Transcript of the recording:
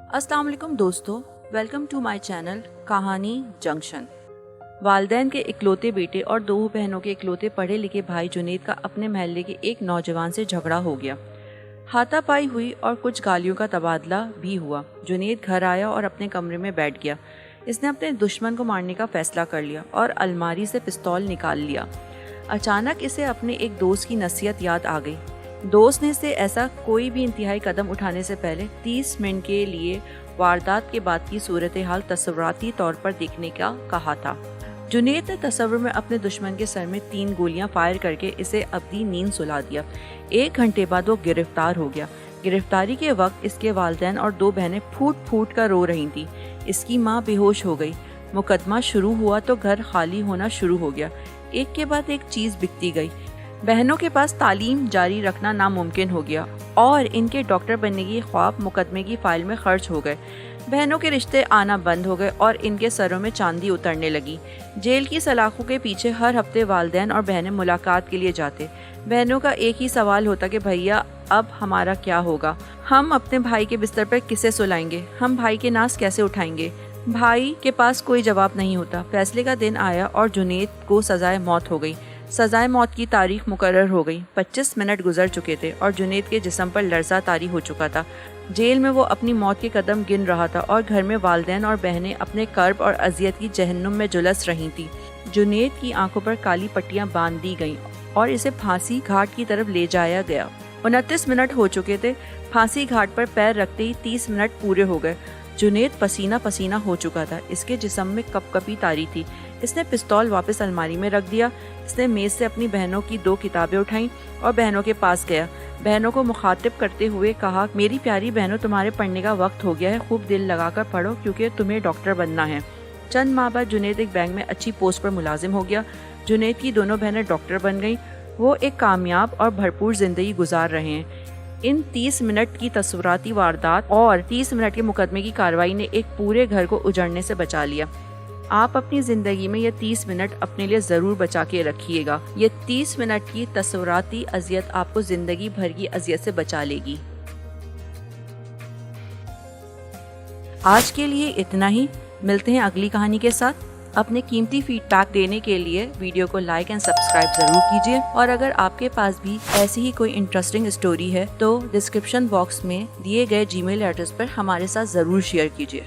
अस्सलाम वालेकुम दोस्तों, वेलकम टू माय चैनल कहानी जंक्शन। वालिदैन के इकलौते बेटे और दो बहनों के इकलौते पढ़े लिखे भाई जुनैद का अपने महल्ले के एक नौजवान से झगड़ा हो गया। हाथापाई हुई और कुछ गालियों का तबादला भी हुआ। जुनैद घर आया और अपने कमरे में बैठ गया। इसने अपने दुश्मन को मारने का फैसला कर लिया और अलमारी से पिस्तौल निकाल लिया। अचानक इसे अपने एक दोस्त की नसीहत याद आ गई। दोस्त ने इसे ऐसा कोई भी इंतहाई कदम उठाने से पहले 30 मिनट के लिए वारदात के बाद की सूरत हाल तस्वुराती तौर पर देखने का कहा था। जुनैद ने तस्वुर में अपने दुश्मन के सर में 3 गोलियां फायर करके इसे अब्दी नींद सुला दिया। 1 घंटे बाद वो गिरफ्तार हो गया। गिरफ्तारी के वक्त इसके वालिदैन और 2 बहनें फूट फूट कर रो रही थीं। इसकी माँ बेहोश हो गई। मुकदमा शुरू हुआ तो घर खाली होना शुरू हो गया। एक के बाद एक चीज़ बिकती गई। बहनों के पास तालीम जारी रखना नामुमकिन हो गया और इनके डॉक्टर बनने की ख्वाब मुकदमे की फाइल में खर्च हो गए। बहनों के रिश्ते आना बंद हो गए और इनके सरों में चांदी उतरने लगी। जेल की सलाखों के पीछे हर हफ्ते वालिदैन और बहनें मुलाकात के लिए जाते। बहनों का एक ही सवाल होता कि भैया अब हमारा क्या होगा, हम अपने भाई के बिस्तर पर किसे सुलाएंगे, हम भाई के नाज कैसे उठाएंगे। भाई के पास कोई जवाब नहीं होता। फैसले का दिन आया और जुनैद को सजाए मौत हो गई। सजाए मौत की तारीख मुकर्रर हो गई। 25 मिनट गुजर चुके थे और जुनैद के जिस्म पर लर्जा तारी हो चुका था। जेल में वो अपनी मौत के कदम गिन रहा था और घर में वालिदैन और बहनें अपने कर्ब और अजियत की जहन्नुम में जुलस रही थी। जुनैद की आंखों पर काली पट्टियां बांध दी गईं और इसे फांसी घाट की तरफ ले जाया गया। 29 मिनट हो चुके थे। फांसी घाट पर पैर रखते ही 30 मिनट पूरे हो गए। जुनैद पसीना पसीना हो चुका था। इसके जिस्म में कपकपी तारी थी। इसने पिस्तौल वापस अलमारी में रख दिया। इसने मेज से अपनी बहनों की 2 किताबें उठाईं और बहनों के पास गया। बहनों को मुखातिब करते हुए कहा, मेरी प्यारी बहनों, तुम्हारे पढ़ने का वक्त हो गया है। खूब दिल लगाकर पढ़ो क्योंकि तुम्हें डॉक्टर बनना है। चंद माह बाद जुनैद एक बैंक में अच्छी पोस्ट पर मुलाजिम हो गया। जुनैद की दोनों बहनें डॉक्टर बन गईं। वो एक कामयाब और भरपूर जिंदगी गुजार रहे हैं। इन 30 मिनट की तस्वुराती वारदात और 30 मिनट के मुकदमे की कार्रवाई ने एक पूरे घर को उजड़ने से बचा लिया। आप अपनी ज़िंदगी में ये 30 मिनट अपने लिए ज़रूर बचा के रखिएगा। ये 30 मिनट की तस्वुराती अजियत आपको ज़िंदगी भर की अजियत से बचा लेगी। आज के लिए इतना ही। मिलते हैं अगली कहानी के साथ। अपने कीमती फीडबैक देने के लिए वीडियो को लाइक एंड सब्सक्राइब ज़रूर कीजिए और अगर आपके पास भी ऐसी ही कोई इंटरेस्टिंग स्टोरी है तो डिस्क्रिप्शन बॉक्स में दिए गए जीमेल एड्रेस पर हमारे साथ ज़रूर शेयर कीजिए।